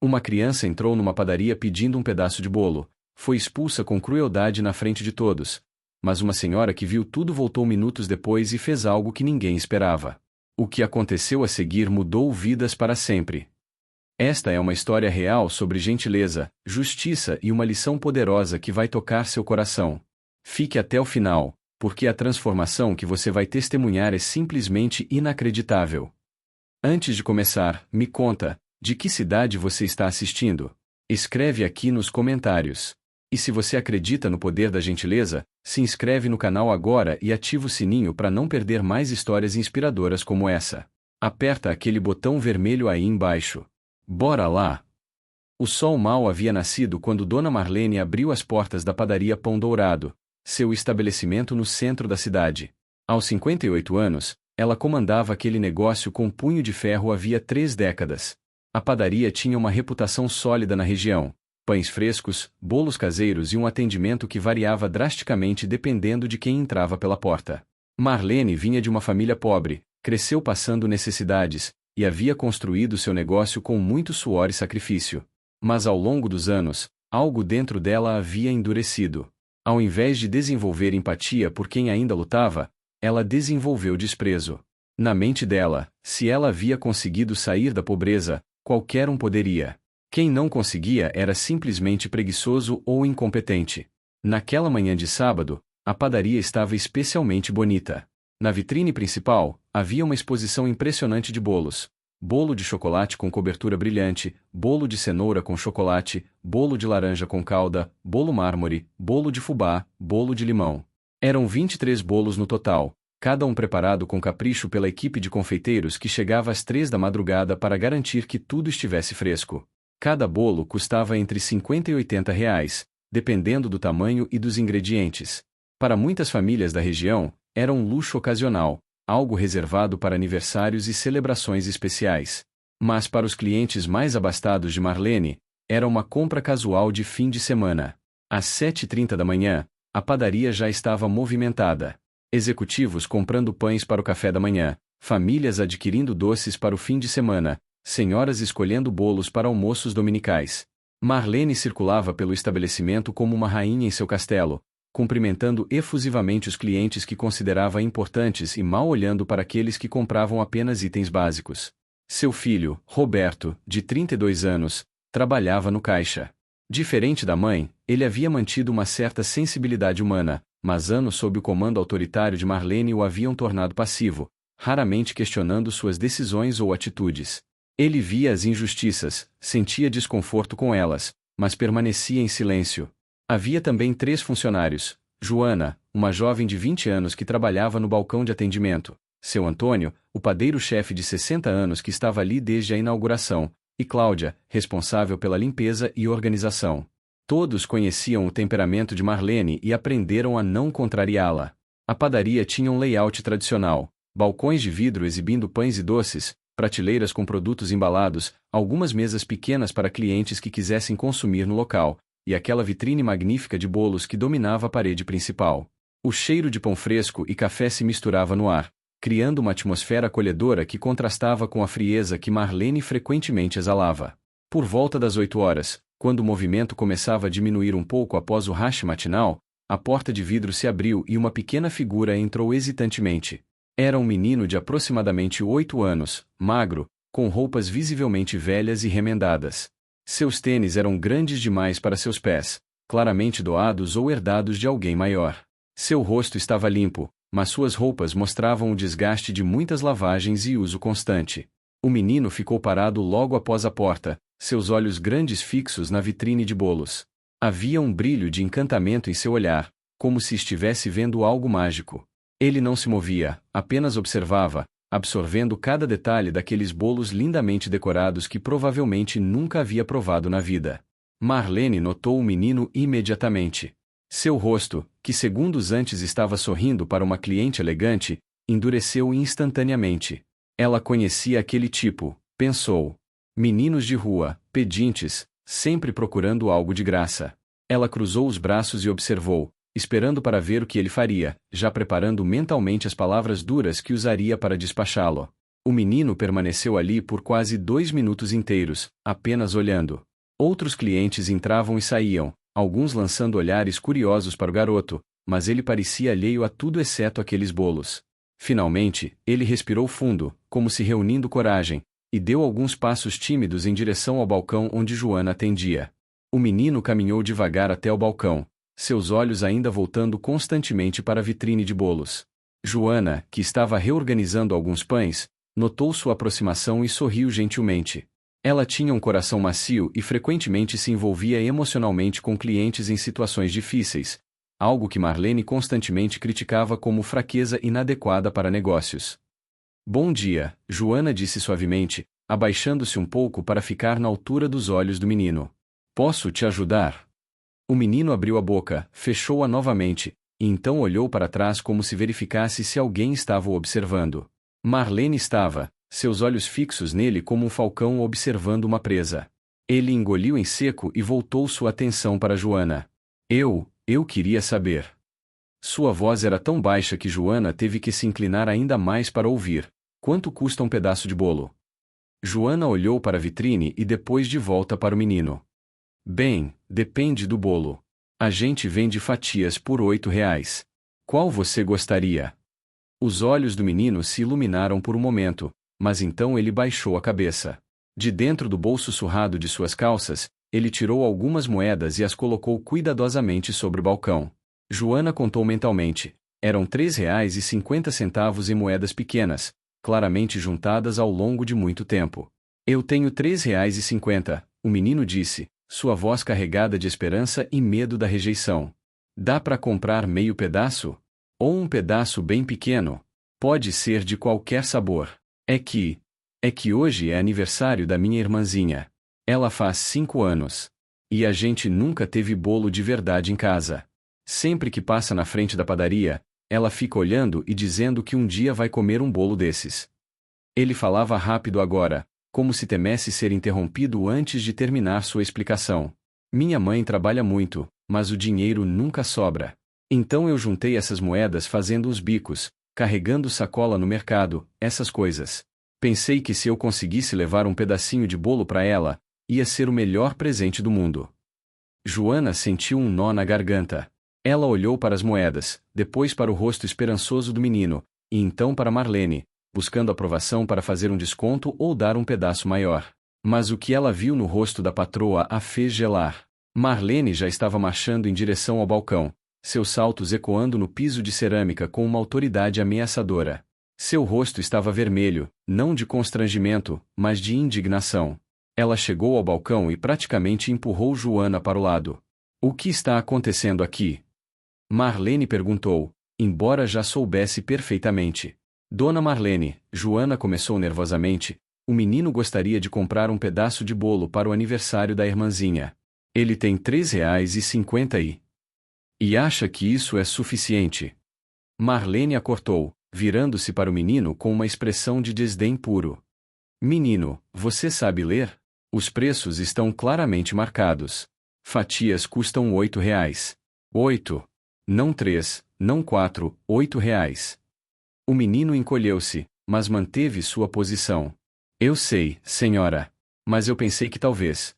Uma criança entrou numa padaria pedindo um pedaço de bolo, foi expulsa com crueldade na frente de todos. Mas uma senhora que viu tudo voltou minutos depois e fez algo que ninguém esperava. O que aconteceu a seguir mudou vidas para sempre. Esta é uma história real sobre gentileza, justiça e uma lição poderosa que vai tocar seu coração. Fique até o final, porque a transformação que você vai testemunhar é simplesmente inacreditável. Antes de começar, me conta, de que cidade você está assistindo? Escreve aqui nos comentários. E se você acredita no poder da gentileza, se inscreve no canal agora e ativa o sininho para não perder mais histórias inspiradoras como essa. Aperta aquele botão vermelho aí embaixo. Bora lá! O sol mal havia nascido quando Dona Marlene abriu as portas da padaria Pão Dourado, seu estabelecimento no centro da cidade. Aos 58 anos, ela comandava aquele negócio com punho de ferro havia 3 décadas. A padaria tinha uma reputação sólida na região. Pães frescos, bolos caseiros e um atendimento que variava drasticamente dependendo de quem entrava pela porta. Marlene vinha de uma família pobre, cresceu passando necessidades, e havia construído seu negócio com muito suor e sacrifício. Mas ao longo dos anos, algo dentro dela havia endurecido. Ao invés de desenvolver empatia por quem ainda lutava, ela desenvolveu desprezo. Na mente dela, se ela havia conseguido sair da pobreza, qualquer um poderia. Quem não conseguia era simplesmente preguiçoso ou incompetente. Naquela manhã de sábado, a padaria estava especialmente bonita. Na vitrine principal, havia uma exposição impressionante de bolos. Bolo de chocolate com cobertura brilhante, bolo de cenoura com chocolate, bolo de laranja com calda, bolo mármore, bolo de fubá, bolo de limão. Eram 23 bolos no total, cada um preparado com capricho pela equipe de confeiteiros que chegava às 3 da madrugada para garantir que tudo estivesse fresco. Cada bolo custava entre R$ 50 e R$ 80, dependendo do tamanho e dos ingredientes. Para muitas famílias da região, era um luxo ocasional, algo reservado para aniversários e celebrações especiais. Mas para os clientes mais abastados de Marlene, era uma compra casual de fim de semana. Às 7h30 da manhã, a padaria já estava movimentada. Executivos comprando pães para o café da manhã, famílias adquirindo doces para o fim de semana, senhoras escolhendo bolos para almoços dominicais. Marlene circulava pelo estabelecimento como uma rainha em seu castelo, cumprimentando efusivamente os clientes que considerava importantes e mal olhando para aqueles que compravam apenas itens básicos. Seu filho, Roberto, de 32 anos, trabalhava no caixa. Diferente da mãe, ele havia mantido uma certa sensibilidade humana, mas anos sob o comando autoritário de Marlene o haviam tornado passivo, raramente questionando suas decisões ou atitudes. Ele via as injustiças, sentia desconforto com elas, mas permanecia em silêncio. Havia também 3 funcionários: Joana, uma jovem de 20 anos que trabalhava no balcão de atendimento, seu Antônio, o padeiro-chefe de 60 anos que estava ali desde a inauguração, e Cláudia, responsável pela limpeza e organização. Todos conheciam o temperamento de Marlene e aprenderam a não contrariá-la. A padaria tinha um layout tradicional: balcões de vidro exibindo pães e doces, prateleiras com produtos embalados, algumas mesas pequenas para clientes que quisessem consumir no local, e aquela vitrine magnífica de bolos que dominava a parede principal. O cheiro de pão fresco e café se misturava no ar, criando uma atmosfera acolhedora que contrastava com a frieza que Marlene frequentemente exalava. Por volta das 8 horas, quando o movimento começava a diminuir um pouco após o rush matinal, a porta de vidro se abriu e uma pequena figura entrou hesitantemente. Era um menino de aproximadamente 8 anos, magro, com roupas visivelmente velhas e remendadas. Seus tênis eram grandes demais para seus pés, claramente doados ou herdados de alguém maior. Seu rosto estava limpo, mas suas roupas mostravam o desgaste de muitas lavagens e uso constante. O menino ficou parado logo após a porta, seus olhos grandes fixos na vitrine de bolos. Havia um brilho de encantamento em seu olhar, como se estivesse vendo algo mágico. Ele não se movia, apenas observava, absorvendo cada detalhe daqueles bolos lindamente decorados que provavelmente nunca havia provado na vida. Marlene notou o menino imediatamente. Seu rosto, que segundos antes estava sorrindo para uma cliente elegante, endureceu instantaneamente. Ela conhecia aquele tipo, pensou. Meninos de rua, pedintes, sempre procurando algo de graça. Ela cruzou os braços e observou, esperando para ver o que ele faria, já preparando mentalmente as palavras duras que usaria para despachá-lo. O menino permaneceu ali por quase 2 minutos inteiros, apenas olhando. Outros clientes entravam e saíam, alguns lançando olhares curiosos para o garoto, mas ele parecia alheio a tudo exceto aqueles bolos. Finalmente, ele respirou fundo, como se reunindo coragem, e deu alguns passos tímidos em direção ao balcão onde Joana atendia. O menino caminhou devagar até o balcão, seus olhos ainda voltando constantemente para a vitrine de bolos. Joana, que estava reorganizando alguns pães, notou sua aproximação e sorriu gentilmente. Ela tinha um coração macio e frequentemente se envolvia emocionalmente com clientes em situações difíceis, algo que Marlene constantemente criticava como fraqueza inadequada para negócios. Bom dia, Joana disse suavemente, abaixando-se um pouco para ficar na altura dos olhos do menino. Posso te ajudar? O menino abriu a boca, fechou-a novamente, e então olhou para trás como se verificasse se alguém estava o observando. Marlene estava, seus olhos fixos nele como um falcão observando uma presa. Ele engoliu em seco e voltou sua atenção para Joana. Eu queria saber. Sua voz era tão baixa que Joana teve que se inclinar ainda mais para ouvir. Quanto custa um pedaço de bolo? Joana olhou para a vitrine e depois de volta para o menino. Bem, depende do bolo. A gente vende fatias por R$ 8. Qual você gostaria? Os olhos do menino se iluminaram por um momento, mas então ele baixou a cabeça. De dentro do bolso surrado de suas calças, ele tirou algumas moedas e as colocou cuidadosamente sobre o balcão. Joana contou mentalmente. Eram R$ 3,50 em moedas pequenas, claramente juntadas ao longo de muito tempo. Eu tenho R$ 3,50, o menino disse, sua voz carregada de esperança e medo da rejeição. Dá para comprar meio pedaço? Ou um pedaço bem pequeno? Pode ser de qualquer sabor. É que hoje é aniversário da minha irmãzinha. Ela faz 5 anos. E a gente nunca teve bolo de verdade em casa. Sempre que passa na frente da padaria, ela fica olhando e dizendo que um dia vai comer um bolo desses. Ele falava rápido agora, como se temesse ser interrompido antes de terminar sua explicação. Minha mãe trabalha muito, mas o dinheiro nunca sobra. Então eu juntei essas moedas fazendo os bicos, carregando sacola no mercado, essas coisas. Pensei que se eu conseguisse levar um pedacinho de bolo para ela, ia ser o melhor presente do mundo. Joana sentiu um nó na garganta. Ela olhou para as moedas, depois para o rosto esperançoso do menino, e então para Marlene, buscando aprovação para fazer um desconto ou dar um pedaço maior. Mas o que ela viu no rosto da patroa a fez gelar. Marlene já estava marchando em direção ao balcão, seus saltos ecoando no piso de cerâmica com uma autoridade ameaçadora. Seu rosto estava vermelho, não de constrangimento, mas de indignação. Ela chegou ao balcão e praticamente empurrou Joana para o lado. O que está acontecendo aqui? Marlene perguntou, embora já soubesse perfeitamente. Dona Marlene, Joana começou nervosamente, o menino gostaria de comprar um pedaço de bolo para o aniversário da irmãzinha. Ele tem R$ 3,50 e acha que isso é suficiente. Marlene a cortou, virando-se para o menino com uma expressão de desdém puro. Menino, você sabe ler? Os preços estão claramente marcados. Fatias custam R$ 8. 8. Não 3, não 4, R$ 8. O menino encolheu-se, mas manteve sua posição. Eu sei, senhora. Mas eu pensei que talvez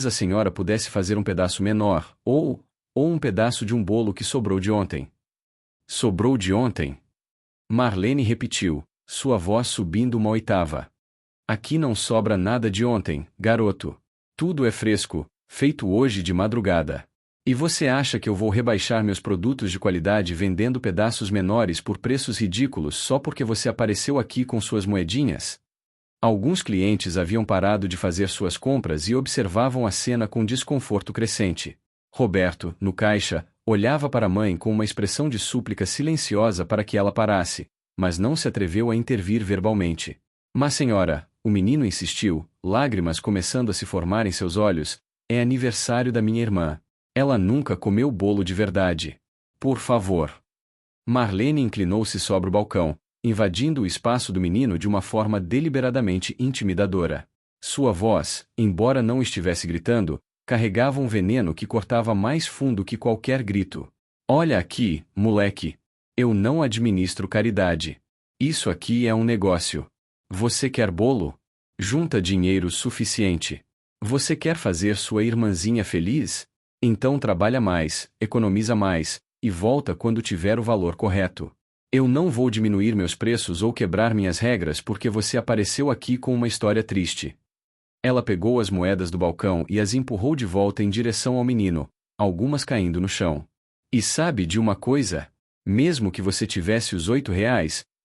a senhora pudesse fazer um pedaço menor, ou um pedaço de um bolo que sobrou de ontem. Sobrou de ontem? Marlene repetiu, sua voz subindo uma oitava. Aqui não sobra nada de ontem, garoto. Tudo é fresco, feito hoje de madrugada. E você acha que eu vou rebaixar meus produtos de qualidade vendendo pedaços menores por preços ridículos só porque você apareceu aqui com suas moedinhas? Alguns clientes haviam parado de fazer suas compras e observavam a cena com desconforto crescente. Roberto, no caixa, olhava para a mãe com uma expressão de súplica silenciosa para que ela parasse, mas não se atreveu a intervir verbalmente. Mas senhora, o menino insistiu, lágrimas começando a se formar em seus olhos, é aniversário da minha irmã. Ela nunca comeu bolo de verdade. Por favor. Marlene inclinou-se sobre o balcão, invadindo o espaço do menino de uma forma deliberadamente intimidadora. Sua voz, embora não estivesse gritando, carregava um veneno que cortava mais fundo que qualquer grito. Olha aqui, moleque. Eu não administro caridade. Isso aqui é um negócio. Você quer bolo? Junta dinheiro suficiente. Você quer fazer sua irmãzinha feliz? Então trabalha mais, economiza mais, e volta quando tiver o valor correto. Eu não vou diminuir meus preços ou quebrar minhas regras porque você apareceu aqui com uma história triste. Ela pegou as moedas do balcão e as empurrou de volta em direção ao menino, algumas caindo no chão. E sabe de uma coisa? Mesmo que você tivesse os R$ 8,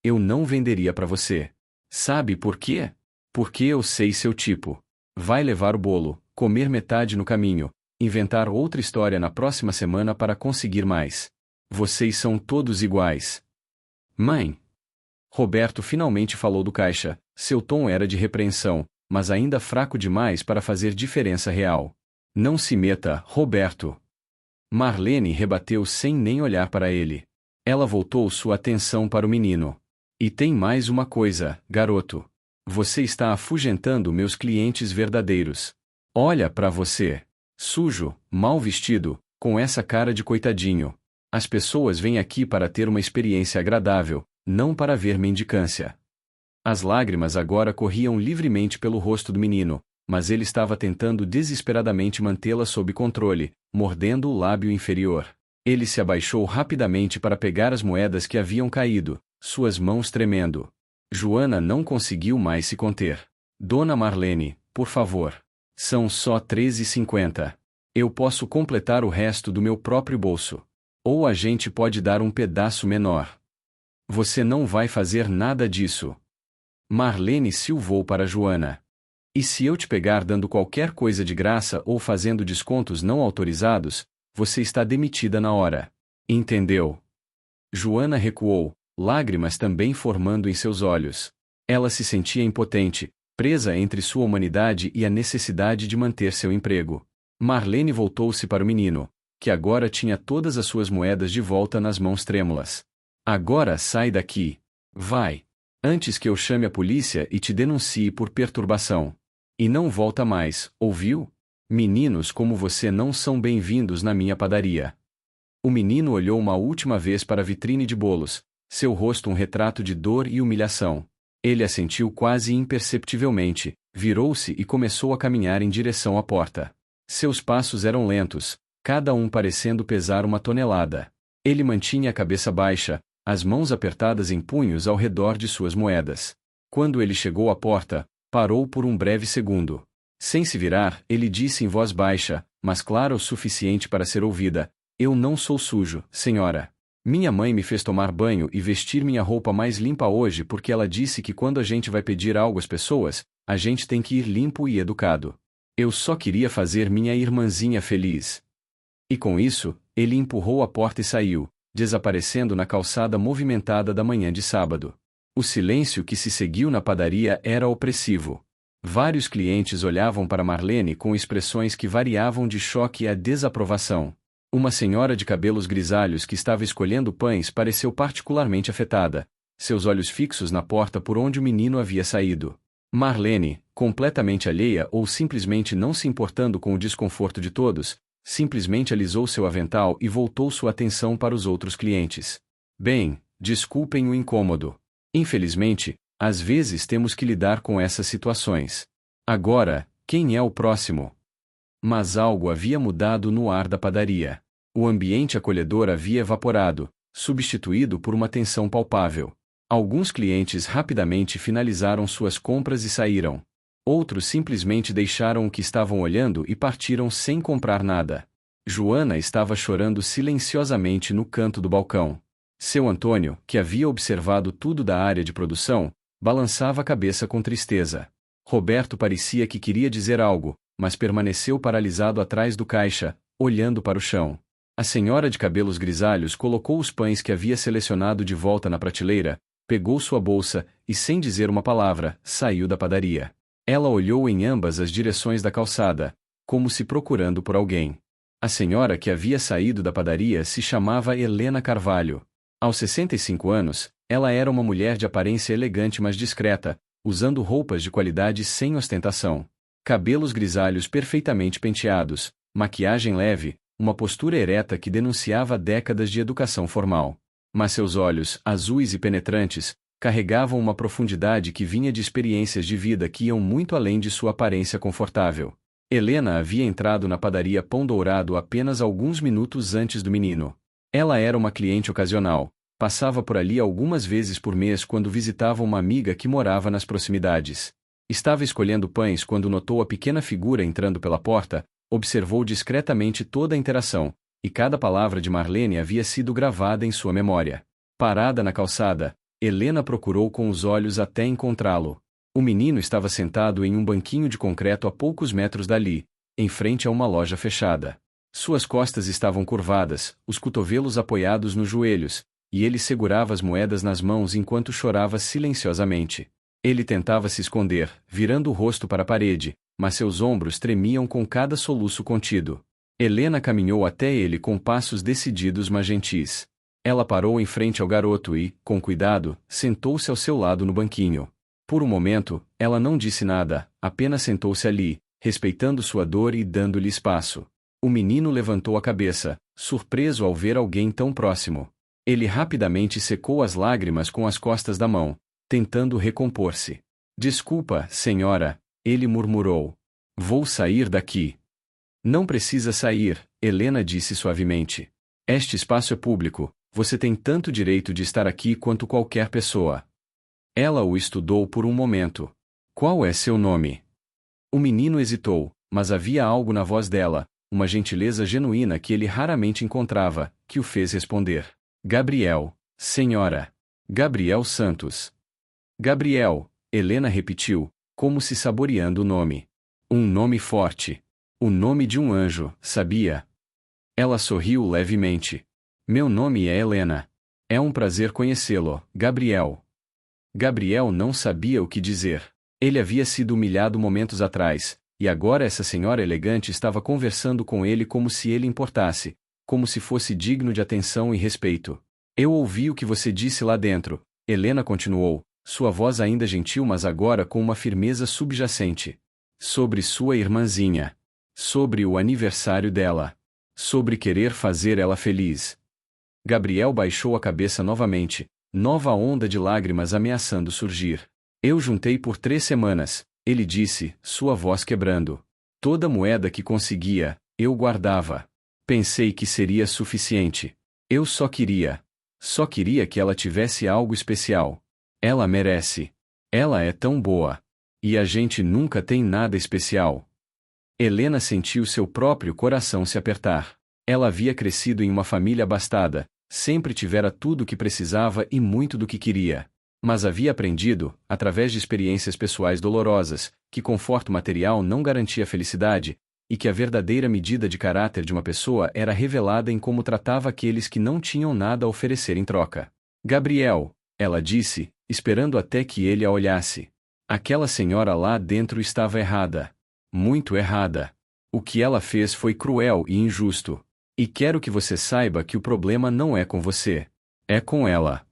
eu não venderia para você. Sabe por quê? Porque eu sei seu tipo. Vai levar o bolo, comer metade no caminho, inventar outra história na próxima semana para conseguir mais. Vocês são todos iguais. Mãe. Roberto finalmente falou do caixa. Seu tom era de repreensão, mas ainda fraco demais para fazer diferença real. Não se meta, Roberto. Marlene rebateu sem nem olhar para ele. Ela voltou sua atenção para o menino. E tem mais uma coisa, garoto. Você está afugentando meus clientes verdadeiros. Olha para você. Sujo, mal vestido, com essa cara de coitadinho. As pessoas vêm aqui para ter uma experiência agradável, não para ver mendicância. As lágrimas agora corriam livremente pelo rosto do menino, mas ele estava tentando desesperadamente mantê-la sob controle, mordendo o lábio inferior. Ele se abaixou rapidamente para pegar as moedas que haviam caído, suas mãos tremendo. Joana não conseguiu mais se conter. Dona Marlene, por favor. São só R$ 13,50. Eu posso completar o resto do meu próprio bolso. Ou a gente pode dar um pedaço menor. Você não vai fazer nada disso. Marlene silvou para Joana. E se eu te pegar dando qualquer coisa de graça ou fazendo descontos não autorizados, você está demitida na hora. Entendeu? Joana recuou, lágrimas também formando em seus olhos. Ela se sentia impotente, presa entre sua humanidade e a necessidade de manter seu emprego. Marlene voltou-se para o menino, que agora tinha todas as suas moedas de volta nas mãos trêmulas. Agora sai daqui. Vai. Antes que eu chame a polícia e te denuncie por perturbação. E não volta mais, ouviu? Meninos como você não são bem-vindos na minha padaria. O menino olhou uma última vez para a vitrine de bolos, seu rosto um retrato de dor e humilhação. Ele assentiu quase imperceptivelmente, virou-se e começou a caminhar em direção à porta. Seus passos eram lentos, cada um parecendo pesar uma tonelada. Ele mantinha a cabeça baixa, as mãos apertadas em punhos ao redor de suas moedas. Quando ele chegou à porta, parou por um breve segundo. Sem se virar, ele disse em voz baixa, mas clara o suficiente para ser ouvida: Eu não sou sujo, senhora. Minha mãe me fez tomar banho e vestir minha roupa mais limpa hoje porque ela disse que quando a gente vai pedir algo às pessoas, a gente tem que ir limpo e educado. Eu só queria fazer minha irmãzinha feliz. E com isso, ele empurrou a porta e saiu, desaparecendo na calçada movimentada da manhã de sábado. O silêncio que se seguiu na padaria era opressivo. Vários clientes olhavam para Marlene com expressões que variavam de choque a desaprovação. Uma senhora de cabelos grisalhos que estava escolhendo pães pareceu particularmente afetada, seus olhos fixos na porta por onde o menino havia saído. Marlene, completamente alheia ou simplesmente não se importando com o desconforto de todos, simplesmente alisou seu avental e voltou sua atenção para os outros clientes. Bem, desculpem o incômodo. Infelizmente, às vezes temos que lidar com essas situações. Agora, quem é o próximo? Mas algo havia mudado no ar da padaria. O ambiente acolhedor havia evaporado, substituído por uma tensão palpável. Alguns clientes rapidamente finalizaram suas compras e saíram. Outros simplesmente deixaram o que estavam olhando e partiram sem comprar nada. Joana estava chorando silenciosamente no canto do balcão. Seu Antônio, que havia observado tudo da área de produção, balançava a cabeça com tristeza. Roberto parecia que queria dizer algo, mas permaneceu paralisado atrás do caixa, olhando para o chão. A senhora de cabelos grisalhos colocou os pães que havia selecionado de volta na prateleira, pegou sua bolsa e, sem dizer uma palavra, saiu da padaria. Ela olhou em ambas as direções da calçada, como se procurando por alguém. A senhora que havia saído da padaria se chamava Helena Carvalho. Aos 65 anos, ela era uma mulher de aparência elegante mas discreta, usando roupas de qualidade sem ostentação. Cabelos grisalhos perfeitamente penteados, maquiagem leve, uma postura ereta que denunciava décadas de educação formal. Mas seus olhos, azuis e penetrantes, carregavam uma profundidade que vinha de experiências de vida que iam muito além de sua aparência confortável. Helena havia entrado na padaria Pão Dourado apenas alguns minutos antes do menino. Ela era uma cliente ocasional, passava por ali algumas vezes por mês quando visitava uma amiga que morava nas proximidades. Estava escolhendo pães quando notou a pequena figura entrando pela porta, observou discretamente toda a interação, e cada palavra de Marlene havia sido gravada em sua memória. Parada na calçada, Helena procurou com os olhos até encontrá-lo. O menino estava sentado em um banquinho de concreto a poucos metros dali, em frente a uma loja fechada. Suas costas estavam curvadas, os cotovelos apoiados nos joelhos, e ele segurava as moedas nas mãos enquanto chorava silenciosamente. Ele tentava se esconder, virando o rosto para a parede, mas seus ombros tremiam com cada soluço contido. Helena caminhou até ele com passos decididos mas gentis. Ela parou em frente ao garoto e, com cuidado, sentou-se ao seu lado no banquinho. Por um momento, ela não disse nada, apenas sentou-se ali, respeitando sua dor e dando-lhe espaço. O menino levantou a cabeça, surpreso ao ver alguém tão próximo. Ele rapidamente secou as lágrimas com as costas da mão, tentando recompor-se. Desculpa, senhora, ele murmurou. Vou sair daqui. Não precisa sair, Helena disse suavemente. Este espaço é público, você tem tanto direito de estar aqui quanto qualquer pessoa. Ela o estudou por um momento. Qual é seu nome? O menino hesitou, mas havia algo na voz dela, uma gentileza genuína que ele raramente encontrava, que o fez responder. Gabriel, senhora. Gabriel Santos. Gabriel, Helena repetiu, como se saboreando o nome. Um nome forte. O nome de um anjo, sabia? Ela sorriu levemente. Meu nome é Helena. É um prazer conhecê-lo, Gabriel. Gabriel não sabia o que dizer. Ele havia sido humilhado momentos atrás, e agora essa senhora elegante estava conversando com ele como se ele importasse, como se fosse digno de atenção e respeito. Eu ouvi o que você disse lá dentro, Helena continuou, sua voz ainda gentil mas agora com uma firmeza subjacente. Sobre sua irmãzinha. Sobre o aniversário dela. Sobre querer fazer ela feliz. Gabriel baixou a cabeça novamente, nova onda de lágrimas ameaçando surgir. Eu juntei por 3 semanas, ele disse, sua voz quebrando. Toda moeda que conseguia, eu guardava. Pensei que seria suficiente. Eu só queria que ela tivesse algo especial. Ela merece. Ela é tão boa. E a gente nunca tem nada especial. Helena sentiu seu próprio coração se apertar. Ela havia crescido em uma família abastada, sempre tivera tudo o que precisava e muito do que queria. Mas havia aprendido, através de experiências pessoais dolorosas, que conforto material não garantia felicidade, e que a verdadeira medida de caráter de uma pessoa era revelada em como tratava aqueles que não tinham nada a oferecer em troca. Gabriel, ela disse, esperando até que ele a olhasse. Aquela senhora lá dentro estava errada. Muito errada. O que ela fez foi cruel e injusto. E quero que você saiba que o problema não é com você. É com ela.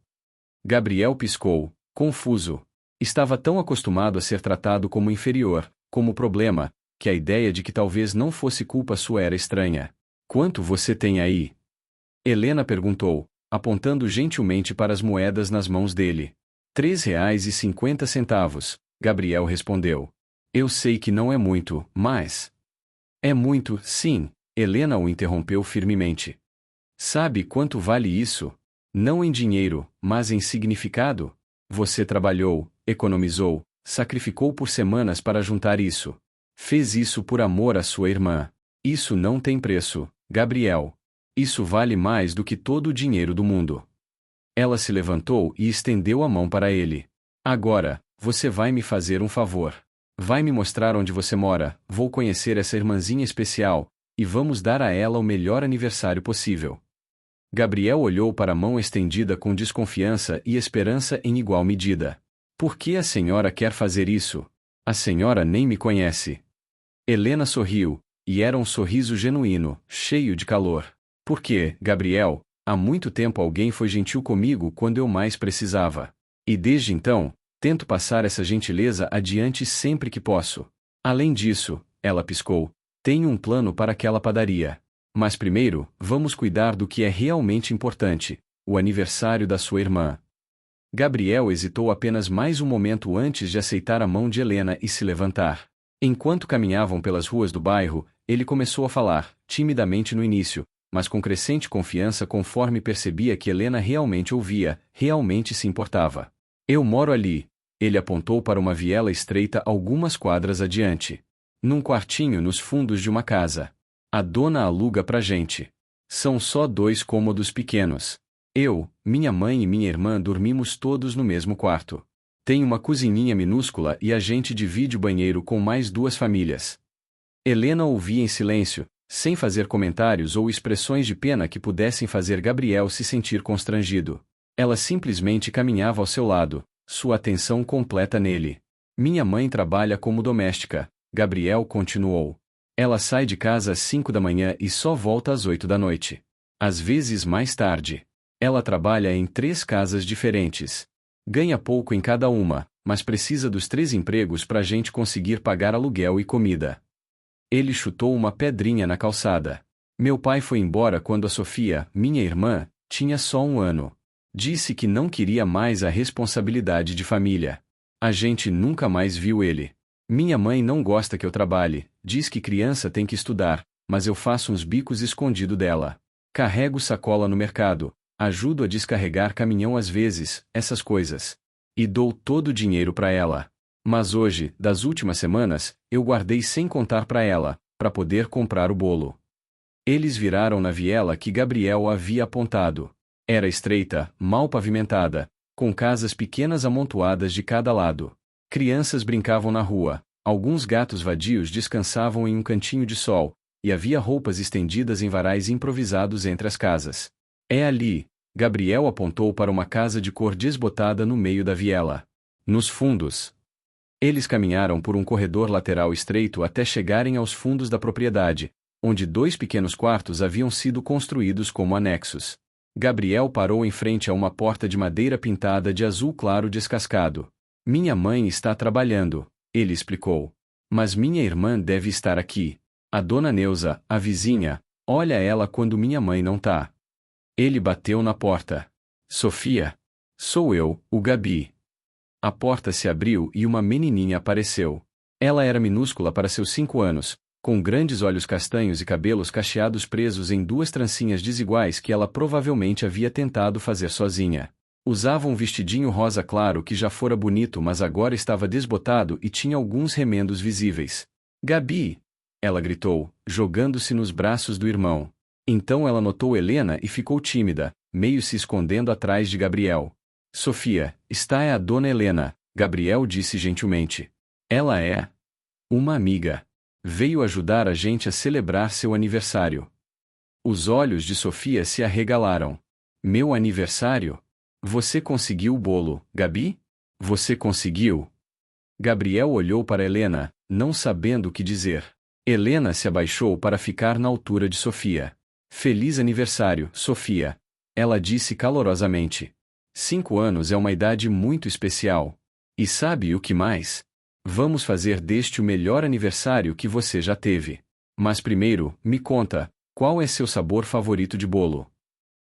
Gabriel piscou, confuso. Estava tão acostumado a ser tratado como inferior, como problema, que a ideia de que talvez não fosse culpa sua era estranha. Quanto você tem aí? Helena perguntou, apontando gentilmente para as moedas nas mãos dele. R$ 3,50, Gabriel respondeu. Eu sei que não é muito, mas... É muito, sim, Helena o interrompeu firmemente. Sabe quanto vale isso? Não em dinheiro, mas em significado? Você trabalhou, economizou, sacrificou por semanas para juntar isso. Fez isso por amor à sua irmã. Isso não tem preço, Gabriel. Isso vale mais do que todo o dinheiro do mundo. Ela se levantou e estendeu a mão para ele. Agora, você vai me fazer um favor. Vai me mostrar onde você mora, vou conhecer essa irmãzinha especial, e vamos dar a ela o melhor aniversário possível. Gabriel olhou para a mão estendida com desconfiança e esperança em igual medida. Por que a senhora quer fazer isso? A senhora nem me conhece. Helena sorriu, e era um sorriso genuíno, cheio de calor. Porque, Gabriel, há muito tempo alguém foi gentil comigo quando eu mais precisava. E desde então, tento passar essa gentileza adiante sempre que posso. Além disso, ela piscou, tenho um plano para aquela padaria. Mas primeiro, vamos cuidar do que é realmente importante, o aniversário da sua irmã. Gabriel hesitou apenas mais um momento antes de aceitar a mão de Helena e se levantar. Enquanto caminhavam pelas ruas do bairro, ele começou a falar, timidamente no início, mas com crescente confiança conforme percebia que Helena realmente ouvia, realmente se importava. Eu moro ali. Ele apontou para uma viela estreita algumas quadras adiante. Num quartinho nos fundos de uma casa. A dona aluga pra gente. São só 2 cômodos pequenos. Eu, minha mãe e minha irmã dormimos todos no mesmo quarto. Tem uma cozinhinha minúscula e a gente divide o banheiro com mais 2 famílias. Helena ouvia em silêncio, sem fazer comentários ou expressões de pena que pudessem fazer Gabriel se sentir constrangido. Ela simplesmente caminhava ao seu lado, sua atenção completa nele. Minha mãe trabalha como doméstica, Gabriel continuou. Ela sai de casa às 5 da manhã e só volta às 8 da noite. Às vezes mais tarde. Ela trabalha em 3 casas diferentes. Ganha pouco em cada uma, mas precisa dos 3 empregos para a gente conseguir pagar aluguel e comida. Ele chutou uma pedrinha na calçada. Meu pai foi embora quando a Sofia, minha irmã, tinha só 1 ano. Disse que não queria mais a responsabilidade de família. A gente nunca mais viu ele. Minha mãe não gosta que eu trabalhe, diz que criança tem que estudar, mas eu faço uns bicos escondido dela. Carrego sacola no mercado, ajudo a descarregar caminhão às vezes, essas coisas. E dou todo o dinheiro para ela. Mas hoje, das últimas semanas, eu guardei sem contar para ela, para poder comprar o bolo. Eles viraram na viela que Gabriel havia apontado. Era estreita, mal pavimentada, com casas pequenas amontoadas de cada lado. Crianças brincavam na rua, alguns gatos vadios descansavam em um cantinho de sol, e havia roupas estendidas em varais improvisados entre as casas. É ali, Gabriel apontou para uma casa de cor desbotada no meio da viela. Nos fundos. Eles caminharam por um corredor lateral estreito até chegarem aos fundos da propriedade, onde 2 pequenos quartos haviam sido construídos como anexos. Gabriel parou em frente a uma porta de madeira pintada de azul claro descascado. Minha mãe está trabalhando, ele explicou. Mas minha irmã deve estar aqui. A dona Neuza, a vizinha, olha ela quando minha mãe não tá. Ele bateu na porta. Sofia? Sou eu, o Gabi. A porta se abriu e uma menininha apareceu. Ela era minúscula para seus 5 anos, com grandes olhos castanhos e cabelos cacheados presos em 2 trancinhas desiguais que ela provavelmente havia tentado fazer sozinha. Usava um vestidinho rosa claro que já fora bonito mas agora estava desbotado e tinha alguns remendos visíveis. Gabi! Ela gritou, jogando-se nos braços do irmão. Então ela notou Helena e ficou tímida, meio se escondendo atrás de Gabriel. Sofia, está é a dona Helena, Gabriel disse gentilmente. Ela é uma amiga. Veio ajudar a gente a celebrar seu aniversário. Os olhos de Sofia se arregalaram. Meu aniversário? Você conseguiu o bolo, Gabi? Você conseguiu? Gabriel olhou para Helena, não sabendo o que dizer. Helena se abaixou para ficar na altura de Sofia. Feliz aniversário, Sofia. Ela disse calorosamente. 5 anos é uma idade muito especial. E sabe o que mais? Vamos fazer deste o melhor aniversário que você já teve. Mas primeiro, me conta, qual é seu sabor favorito de bolo?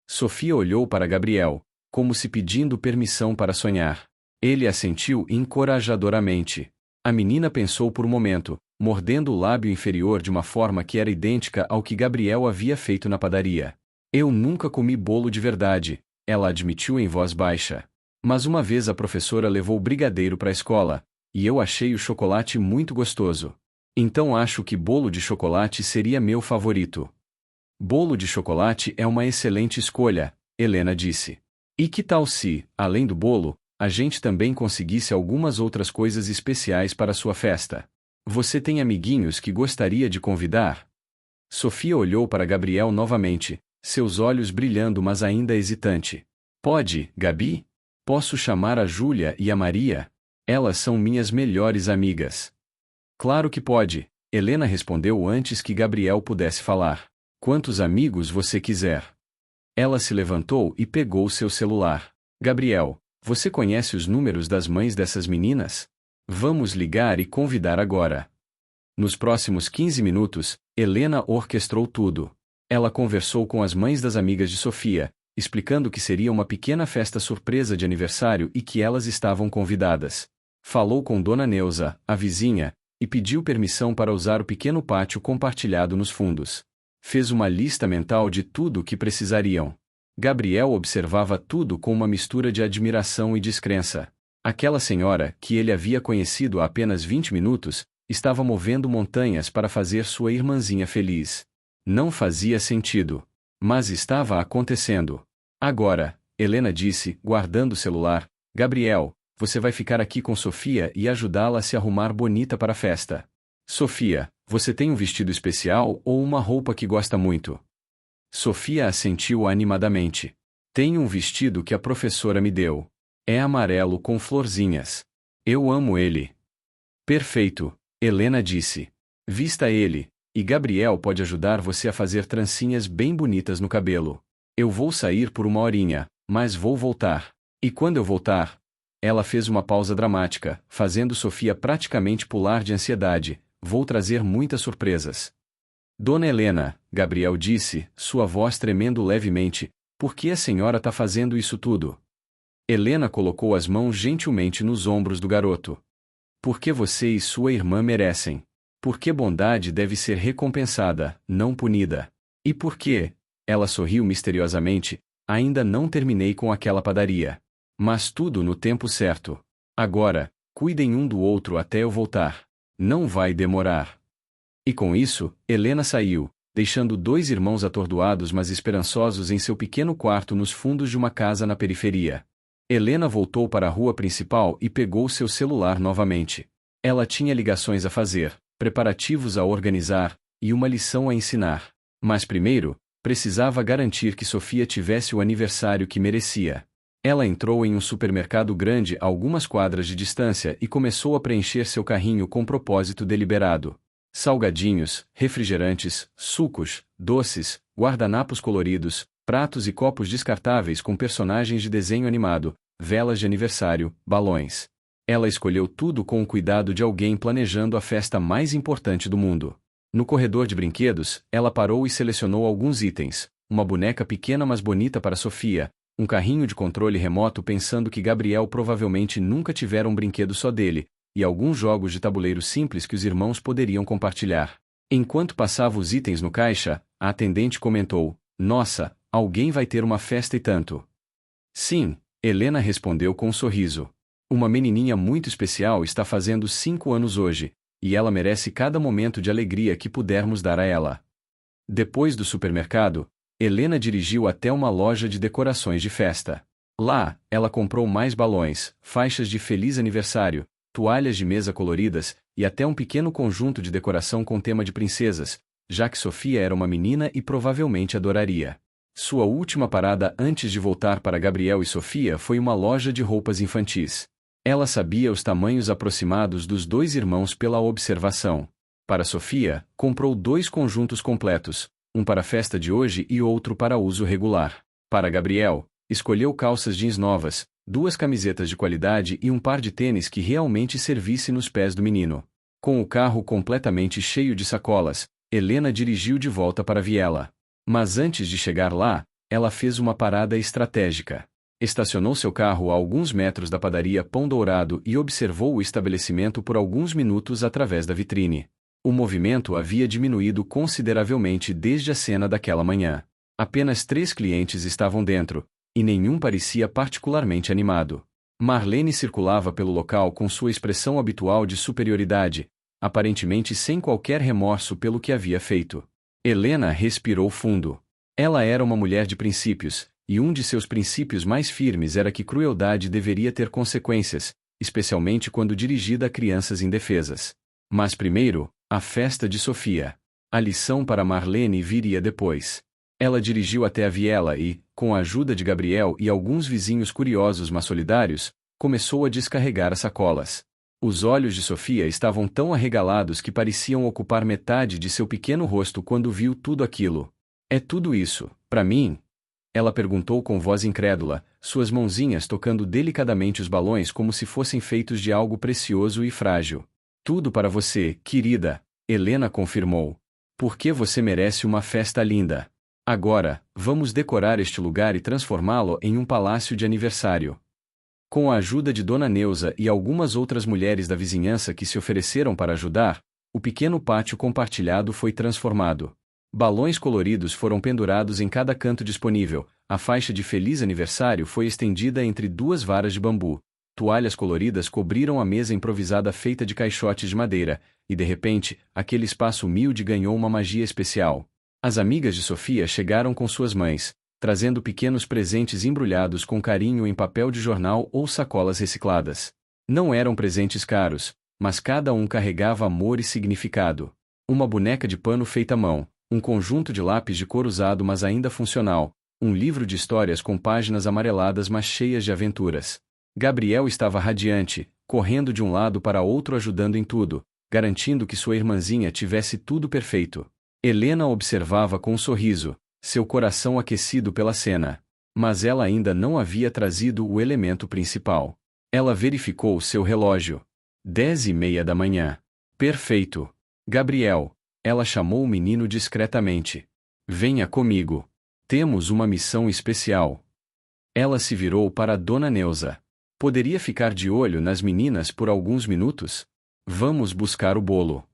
Sofia olhou para Gabriel, como se pedindo permissão para sonhar. Ele assentiu encorajadoramente. A menina pensou por um momento, mordendo o lábio inferior de uma forma que era idêntica ao que Gabriel havia feito na padaria. Eu nunca comi bolo de verdade, ela admitiu em voz baixa. Mas uma vez a professora levou brigadeiro para a escola, e eu achei o chocolate muito gostoso. Então acho que bolo de chocolate seria meu favorito. Bolo de chocolate é uma excelente escolha, Helena disse. E que tal se, além do bolo, a gente também conseguisse algumas outras coisas especiais para sua festa? Você tem amiguinhos que gostaria de convidar? Sofia olhou para Gabriel novamente, seus olhos brilhando mas ainda hesitante. Pode, Gabi? Posso chamar a Júlia e a Maria? Elas são minhas melhores amigas. Claro que pode, Helena respondeu antes que Gabriel pudesse falar. Quantos amigos você quiser. Ela se levantou e pegou seu celular. Gabriel, você conhece os números das mães dessas meninas? Vamos ligar e convidar agora. Nos próximos 15 minutos, Helena orquestrou tudo. Ela conversou com as mães das amigas de Sofia, explicando que seria uma pequena festa surpresa de aniversário e que elas estavam convidadas. Falou com Dona Neuza, a vizinha, e pediu permissão para usar o pequeno pátio compartilhado nos fundos. Fez uma lista mental de tudo o que precisariam. Gabriel observava tudo com uma mistura de admiração e descrença. Aquela senhora, que ele havia conhecido há apenas 20 minutos, estava movendo montanhas para fazer sua irmãzinha feliz. Não fazia sentido. Mas estava acontecendo. Agora, Helena disse, guardando o celular, Gabriel, você vai ficar aqui com Sofia e ajudá-la a se arrumar bonita para a festa. Sofia, você tem um vestido especial ou uma roupa que gosta muito? Sofia assentiu animadamente. Tenho um vestido que a professora me deu. É amarelo com florzinhas. Eu amo ele. Perfeito, Helena disse. Vista ele, e Gabriel pode ajudar você a fazer trancinhas bem bonitas no cabelo. Eu vou sair por uma horinha, mas vou voltar. E quando eu voltar... Ela fez uma pausa dramática, fazendo Sofia praticamente pular de ansiedade. Vou trazer muitas surpresas. Dona Helena, Gabriel disse, sua voz tremendo levemente, por que a senhora está fazendo isso tudo? Helena colocou as mãos gentilmente nos ombros do garoto. Porque você e sua irmã merecem. Porque bondade deve ser recompensada, não punida. E por quê? Ela sorriu misteriosamente, ainda não terminei com aquela padaria. Mas tudo no tempo certo. Agora, cuidem um do outro até eu voltar. Não vai demorar. E com isso, Helena saiu, deixando dois irmãos atordoados mas esperançosos em seu pequeno quarto nos fundos de uma casa na periferia. Helena voltou para a rua principal e pegou seu celular novamente. Ela tinha ligações a fazer, preparativos a organizar, e uma lição a ensinar. Mas primeiro, precisava garantir que Sofia tivesse o aniversário que merecia. Ela entrou em um supermercado grande a algumas quadras de distância e começou a preencher seu carrinho com propósito deliberado. Salgadinhos, refrigerantes, sucos, doces, guardanapos coloridos, pratos e copos descartáveis com personagens de desenho animado, velas de aniversário, balões. Ela escolheu tudo com o cuidado de alguém planejando a festa mais importante do mundo. No corredor de brinquedos, ela parou e selecionou alguns itens, uma boneca pequena mas bonita para Sofia, um carrinho de controle remoto pensando que Gabriel provavelmente nunca tivera um brinquedo só dele, e alguns jogos de tabuleiro simples que os irmãos poderiam compartilhar. Enquanto passava os itens no caixa, a atendente comentou, Nossa, alguém vai ter uma festa e tanto. Sim, Helena respondeu com um sorriso. Uma menininha muito especial está fazendo 5 anos hoje, e ela merece cada momento de alegria que pudermos dar a ela. Depois do supermercado, Helena dirigiu até uma loja de decorações de festa. Lá, ela comprou mais balões, faixas de feliz aniversário, toalhas de mesa coloridas, e até um pequeno conjunto de decoração com tema de princesas, já que Sofia era uma menina e provavelmente adoraria. Sua última parada antes de voltar para Gabriel e Sofia foi uma loja de roupas infantis. Ela sabia os tamanhos aproximados dos dois irmãos pela observação. Para Sofia, comprou 2 conjuntos completos, um para a festa de hoje e outro para uso regular. Para Gabriel, escolheu calças jeans novas, 2 camisetas de qualidade e um par de tênis que realmente servisse nos pés do menino. Com o carro completamente cheio de sacolas, Helena dirigiu de volta para Viela. Mas antes de chegar lá, ela fez uma parada estratégica. Estacionou seu carro a alguns metros da padaria Pão Dourado e observou o estabelecimento por alguns minutos através da vitrine. O movimento havia diminuído consideravelmente desde a cena daquela manhã. Apenas 3 clientes estavam dentro, e nenhum parecia particularmente animado. Marlene circulava pelo local com sua expressão habitual de superioridade, aparentemente sem qualquer remorso pelo que havia feito. Helena respirou fundo. Ela era uma mulher de princípios, e um de seus princípios mais firmes era que crueldade deveria ter consequências, especialmente quando dirigida a crianças indefesas. Mas primeiro, a festa de Sofia. A lição para Marlene viria depois. Ela dirigiu até a viela e, com a ajuda de Gabriel e alguns vizinhos curiosos mas solidários, começou a descarregar as sacolas. Os olhos de Sofia estavam tão arregalados que pareciam ocupar metade de seu pequeno rosto quando viu tudo aquilo. É tudo isso, para mim? Ela perguntou com voz incrédula, suas mãozinhas tocando delicadamente os balões como se fossem feitos de algo precioso e frágil. Tudo para você, querida, Helena confirmou. Porque você merece uma festa linda. Agora, vamos decorar este lugar e transformá-lo em um palácio de aniversário. Com a ajuda de Dona Neuza e algumas outras mulheres da vizinhança que se ofereceram para ajudar, o pequeno pátio compartilhado foi transformado. Balões coloridos foram pendurados em cada canto disponível, a faixa de Feliz Aniversário foi estendida entre duas varas de bambu, toalhas coloridas cobriram a mesa improvisada feita de caixotes de madeira, e de repente, aquele espaço humilde ganhou uma magia especial. As amigas de Sofia chegaram com suas mães, trazendo pequenos presentes embrulhados com carinho em papel de jornal ou sacolas recicladas. Não eram presentes caros, mas cada um carregava amor e significado. Uma boneca de pano feita à mão, um conjunto de lápis de cor usado mas ainda funcional, um livro de histórias com páginas amareladas mas cheias de aventuras. Gabriel estava radiante, correndo de um lado para outro ajudando em tudo, garantindo que sua irmãzinha tivesse tudo perfeito. Helena observava com um sorriso, seu coração aquecido pela cena. Mas ela ainda não havia trazido o elemento principal. Ela verificou seu relógio. 10:30 da manhã. Perfeito. Gabriel. Ela chamou o menino discretamente. Venha comigo. Temos uma missão especial. Ela se virou para Dona Neuza. Poderia ficar de olho nas meninas por alguns minutos? Vamos buscar o bolo.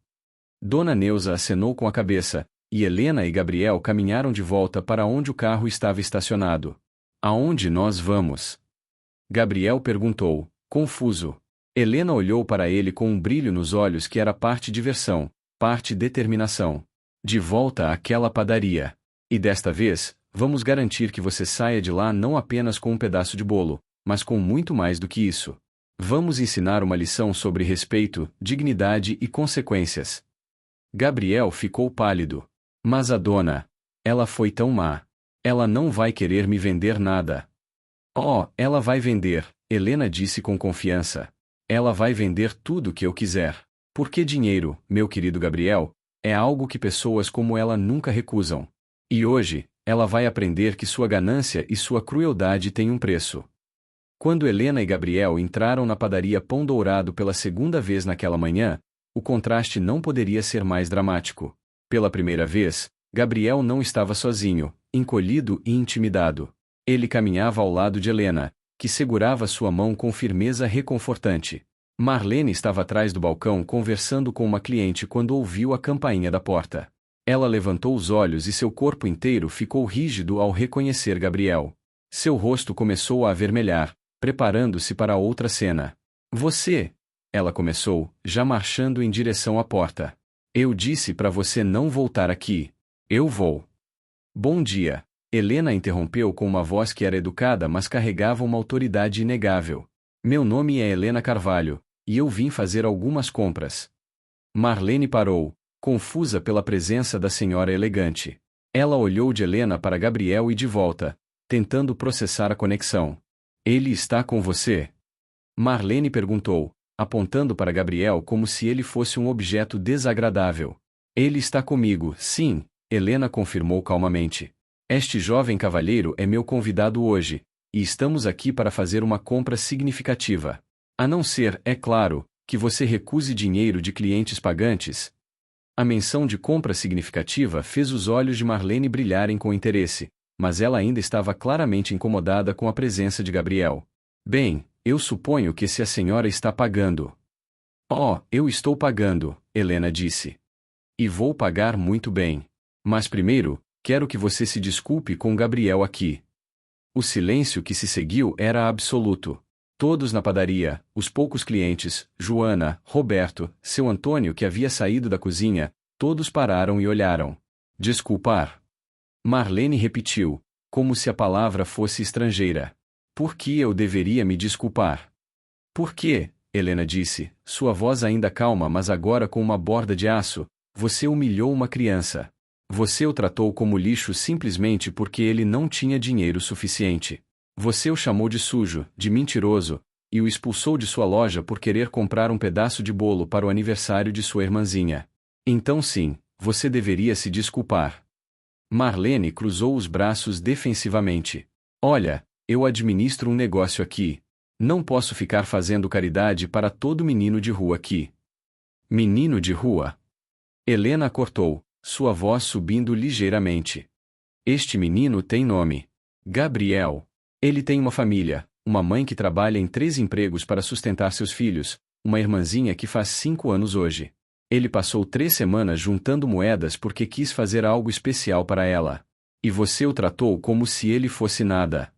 Dona Neuza acenou com a cabeça, e Helena e Gabriel caminharam de volta para onde o carro estava estacionado. Aonde nós vamos? Gabriel perguntou, confuso. Helena olhou para ele com um brilho nos olhos que era parte diversão, parte determinação. De volta àquela padaria. E desta vez, vamos garantir que você saia de lá não apenas com um pedaço de bolo, mas com muito mais do que isso. Vamos ensinar uma lição sobre respeito, dignidade e consequências. Gabriel ficou pálido. Mas a dona, ela foi tão má. Ela não vai querer me vender nada. Oh, ela vai vender, Helena disse com confiança. Ela vai vender tudo que eu quiser. Porque dinheiro, meu querido Gabriel, é algo que pessoas como ela nunca recusam. E hoje, ela vai aprender que sua ganância e sua crueldade têm um preço. Quando Helena e Gabriel entraram na padaria Pão Dourado pela segunda vez naquela manhã, o contraste não poderia ser mais dramático. Pela primeira vez, Gabriel não estava sozinho, encolhido e intimidado. Ele caminhava ao lado de Helena, que segurava sua mão com firmeza reconfortante. Marlene estava atrás do balcão conversando com uma cliente quando ouviu a campainha da porta. Ela levantou os olhos e seu corpo inteiro ficou rígido ao reconhecer Gabriel. Seu rosto começou a avermelhar, preparando-se para outra cena. Você... Ela começou, já marchando em direção à porta. Eu disse para você não voltar aqui. Eu vou. Bom dia. Helena interrompeu com uma voz que era educada mas carregava uma autoridade inegável. Meu nome é Helena Carvalho, e eu vim fazer algumas compras. Marlene parou, confusa pela presença da senhora elegante. Ela olhou de Helena para Gabriel e de volta, tentando processar a conexão. Ele está com você? Marlene perguntou, apontando para Gabriel como se ele fosse um objeto desagradável. Ele está comigo, sim, Helena confirmou calmamente. Este jovem cavalheiro é meu convidado hoje, e estamos aqui para fazer uma compra significativa. A não ser, é claro, que você recuse dinheiro de clientes pagantes. A menção de compra significativa fez os olhos de Marlene brilharem com interesse, mas ela ainda estava claramente incomodada com a presença de Gabriel. Bem, eu suponho que se a senhora está pagando. Oh, eu estou pagando, Helena disse. E vou pagar muito bem. Mas primeiro, quero que você se desculpe com Gabriel aqui. O silêncio que se seguiu era absoluto. Todos na padaria, os poucos clientes, Joana, Roberto, seu Antônio que havia saído da cozinha, todos pararam e olharam. Desculpar. Marlene repetiu, como se a palavra fosse estrangeira. Por que eu deveria me desculpar? Por quê? Helena disse, sua voz ainda calma mas agora com uma borda de aço. Você humilhou uma criança. Você o tratou como lixo simplesmente porque ele não tinha dinheiro suficiente. Você o chamou de sujo, de mentiroso, e o expulsou de sua loja por querer comprar um pedaço de bolo para o aniversário de sua irmãzinha. Então sim, você deveria se desculpar. Marlene cruzou os braços defensivamente. Olha, eu administro um negócio aqui. Não posso ficar fazendo caridade para todo menino de rua aqui. Menino de rua? Helena cortou, sua voz subindo ligeiramente. Este menino tem nome. Gabriel. Ele tem uma família, uma mãe que trabalha em 3 empregos para sustentar seus filhos, uma irmãzinha que faz 5 anos hoje. Ele passou 3 semanas juntando moedas porque quis fazer algo especial para ela. E você o tratou como se ele fosse nada.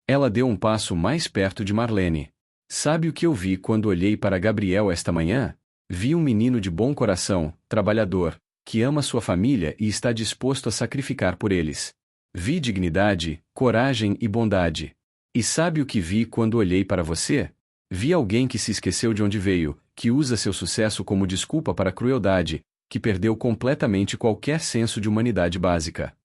Ela deu um passo mais perto de Marlene. Sabe o que eu vi quando olhei para Gabriel esta manhã? Vi um menino de bom coração, trabalhador, que ama sua família e está disposto a sacrificar por eles. Vi dignidade, coragem e bondade. E sabe o que vi quando olhei para você? Vi alguém que se esqueceu de onde veio, que usa seu sucesso como desculpa para a crueldade, que perdeu completamente qualquer senso de humanidade básica.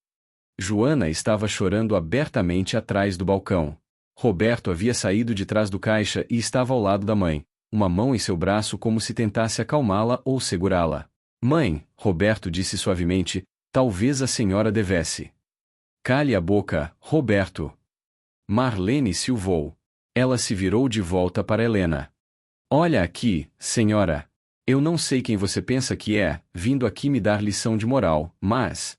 Joana estava chorando abertamente atrás do balcão. Roberto havia saído de trás do caixa e estava ao lado da mãe, uma mão em seu braço como se tentasse acalmá-la ou segurá-la. Mãe, Roberto disse suavemente, talvez a senhora devesse. Cale a boca, Roberto. Marlene silvou. Ela se virou de volta para Helena. Olha aqui, senhora. Eu não sei quem você pensa que é, vindo aqui me dar lição de moral, mas...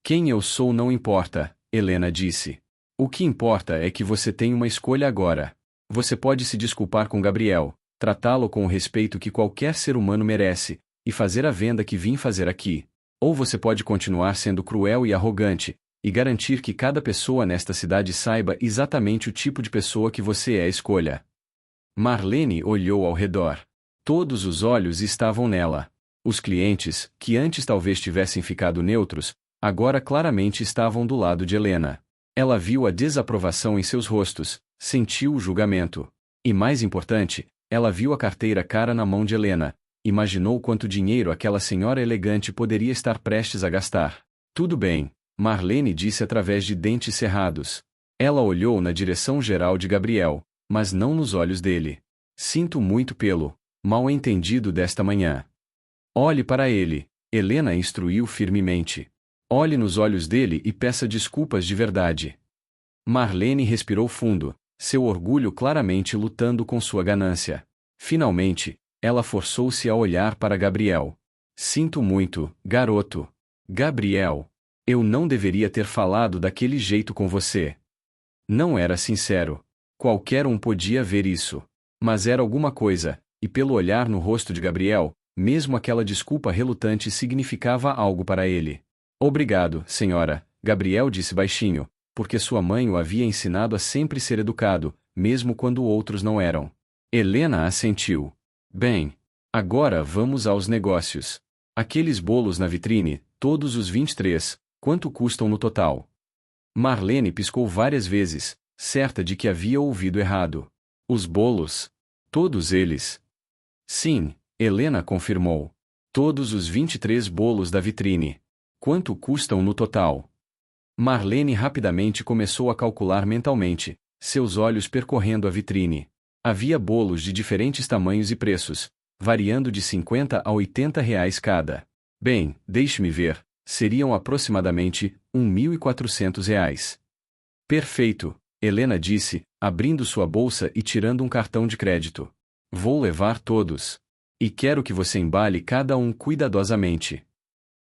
Quem eu sou não importa, Helena disse. O que importa é que você tem uma escolha agora. Você pode se desculpar com Gabriel, tratá-lo com o respeito que qualquer ser humano merece, e fazer a venda que vim fazer aqui. Ou você pode continuar sendo cruel e arrogante, e garantir que cada pessoa nesta cidade saiba exatamente o tipo de pessoa que você é. Escolha. Marlene olhou ao redor. Todos os olhos estavam nela. Os clientes, que antes talvez tivessem ficado neutros, agora claramente estavam do lado de Helena. Ela viu a desaprovação em seus rostos, sentiu o julgamento. E mais importante, ela viu a carteira cara na mão de Helena, imaginou quanto dinheiro aquela senhora elegante poderia estar prestes a gastar. Tudo bem, Marlene disse através de dentes cerrados. Ela olhou na direção geral de Gabriel, mas não nos olhos dele. Sinto muito pelo mal-entendido desta manhã. Olhe para ele, Helena instruiu firmemente. Olhe nos olhos dele e peça desculpas de verdade. Marlene respirou fundo, seu orgulho claramente lutando com sua ganância. Finalmente, ela forçou-se a olhar para Gabriel. Sinto muito, garoto. Gabriel. Eu não deveria ter falado daquele jeito com você. Não era sincero. Qualquer um podia ver isso. Mas era alguma coisa, e pelo olhar no rosto de Gabriel, mesmo aquela desculpa relutante significava algo para ele. Obrigado, senhora, Gabriel disse baixinho, porque sua mãe o havia ensinado a sempre ser educado, mesmo quando outros não eram. Helena assentiu. Bem, agora vamos aos negócios. Aqueles bolos na vitrine, todos os 23, quanto custam no total? Marlene piscou várias vezes, certa de que havia ouvido errado. Os bolos? Todos eles? Sim, Helena confirmou. Todos os 23 bolos da vitrine. Quanto custam no total? Marlene rapidamente começou a calcular mentalmente, seus olhos percorrendo a vitrine. Havia bolos de diferentes tamanhos e preços, variando de 50 a 80 reais cada. Bem, deixe-me ver, seriam aproximadamente R$ 1.400. Perfeito, Helena disse, abrindo sua bolsa e tirando um cartão de crédito. Vou levar todos. E quero que você embale cada um cuidadosamente.